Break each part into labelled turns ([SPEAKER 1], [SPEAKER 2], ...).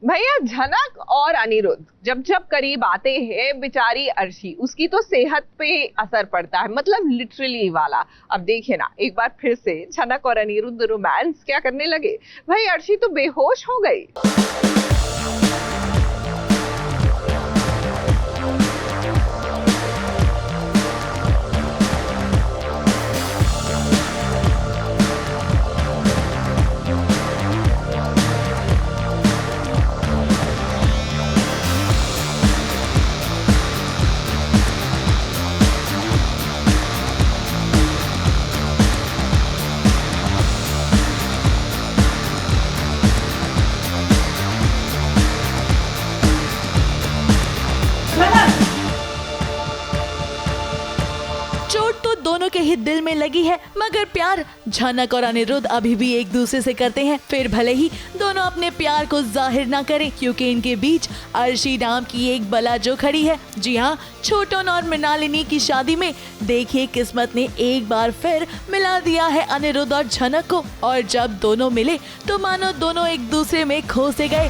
[SPEAKER 1] भैया झनक और अनिरुद्ध जब जब करीब आते हैं, बेचारी अर्शी, उसकी तो सेहत पे असर पड़ता है, मतलब लिटरली वाला। अब देखिए ना, एक बार फिर से झनक और अनिरुद्ध रोमांस क्या करने लगे। भाई अर्शी तो बेहोश हो गई।
[SPEAKER 2] दोनों के ही दिल में लगी है, मगर प्यार झनक और अनिरुद्ध अभी भी एक दूसरे से करते हैं। फिर भले ही दोनों अपने प्यार को जाहिर ना करें, क्योंकि इनके बीच अर्शी नाम की एक बला जो खड़ी है। जी हाँ, छोटन और मृणालिनी की शादी में देखिए किस्मत ने एक बार फिर मिला दिया है अनिरुद्ध और झनक को। और जब दोनों मिले तो मानो दोनों एक दूसरे में खो से गए।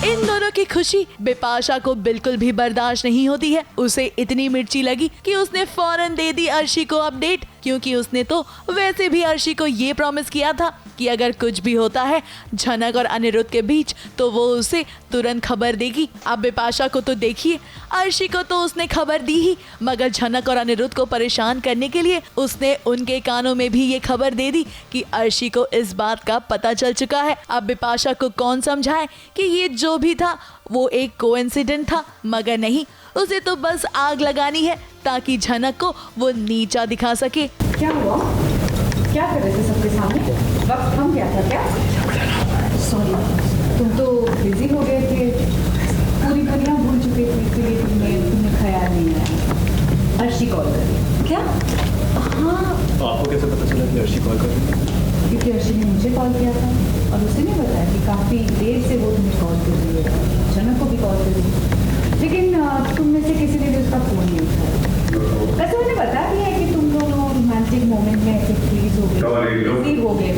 [SPEAKER 2] इन दोनों की खुशी बिपाशा को बिल्कुल भी बर्दाश्त नहीं होती है। उसे इतनी मिर्ची लगी कि उसने फौरन दे दी अर्शी को अपडेट, क्योंकि उसने तो वैसे भी अर्शी को ये प्रॉमिस किया था कि अगर कुछ भी होता है झनक और अनिरुद्ध के बीच तो वो उसे तुरंत खबर देगी। अब बिपाशा को तो देखिए, अर्शी को तो उसने खबर दी ही, मगर झनक और अनिरुद्ध को परेशान करने के लिए उसने उनके कानों में भी ये खबर दे दी कि अर्शी को इस बात का पता चल चुका है। अब बिपाशा को कौन समझाए कि ये जो भी था वो एक कोइंसिडेंट था, मगर नहीं, उसे तो बस आग लगानी है ताकि झनक को वो नीचा दिखा सके।
[SPEAKER 3] क्या हुआ? क्या कर रहे थे सबके सामने? वक्त थम गया था क्या? सॉरी, तुम तो बिजी हो गए थे, पूरी दुनिया भूल चुके थे, इसलिए तुम्हें ख्याल नहीं आया। अर्शी कॉल कर रही। क्या? हाँ।
[SPEAKER 4] आपको कैसे पता चला कि अर्शी कॉल कर रही है?
[SPEAKER 3] क्योंकि अर्शी ने मुझे कॉल किया था और उसने नहीं बताया कि काफ़ी देर से वो तुम्हें कॉल कर रही है, झनक को भी कॉल कर रही है, लेकिन तुम में से किसी ने भी उसका फ़ोन नहीं उठाया। वैसे उन्हें बता दिया है कि तुम दोनों रोमांटिक मोमेंट में ऐसे फ्रीज हो गए।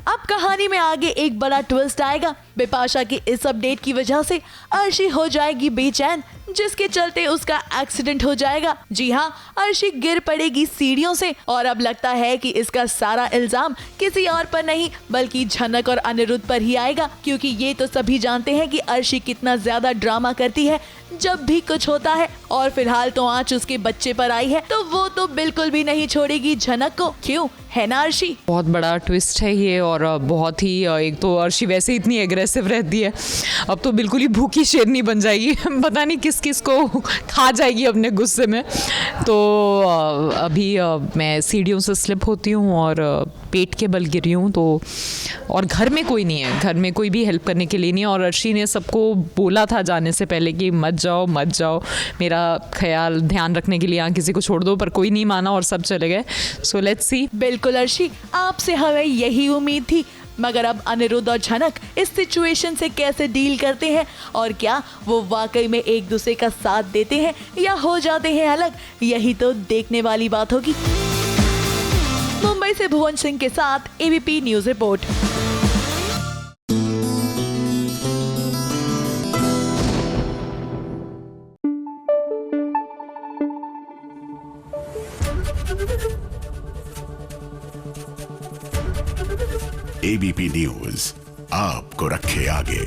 [SPEAKER 2] अब कहानी में आगे एक बड़ा ट्विस्ट आएगा। बिपाशा की इस अपडेट की वजह से अर्शी हो जाएगी बेचैन, जिसके चलते उसका एक्सीडेंट हो जाएगा। जी हाँ, अर्शी गिर पड़ेगी सीढ़ियों से और अब लगता है कि इसका सारा इल्जाम किसी और पर नहीं बल्कि झनक और अनिरुद्ध पर ही आएगा, क्योंकि ये तो सभी जानते हैं कि अर्शी कितना ज्यादा ड्रामा करती है जब भी कुछ होता है। और फिलहाल तो आंच उसके बच्चे पर आई है, तो वो तो बिल्कुल भी नहीं छोड़ेगी झनक को। क्यों, है ना अर्शी?
[SPEAKER 5] बहुत बड़ा ट्विस्ट है ये, और बहुत ही, एक तो अर्शी वैसे इतनी एग्रेसिव रहती है, अब तो बिल्कुल ही भूखी शेरनी बन जाएगी। पता नहीं किस किस को खा जाएगी अपने गुस्से में। तो अभी मैं सीढ़ियों से स्लिप होती हूँ और पेट के बल गिरी हूँ, तो और घर में कोई नहीं है, घर में कोई भी हेल्प करने के लिए नहीं है। और अर्शी ने सबको बोला था जाने से पहले कि मत जाओ, मेरा ख्याल ध्यान रखने के लिए यहाँ किसी को छोड़ दो, पर कोई नहीं माना और सब चले गए। So let's see.
[SPEAKER 2] बिल्कुल अर्शी, आपसे हमें यही उम्मीद थी, मगर अब अनिरुद्ध और झनक इस सिचुएशन से कैसे डील करते हैं और क्या वो वाकई में एक दूसरे का साथ देते हैं या हो जाते हैं अलग, यही तो देखने वाली बात होगी। मुंबई से भुवन सिंह के साथ ABP news report.
[SPEAKER 6] ABP news आपको रखे आगे।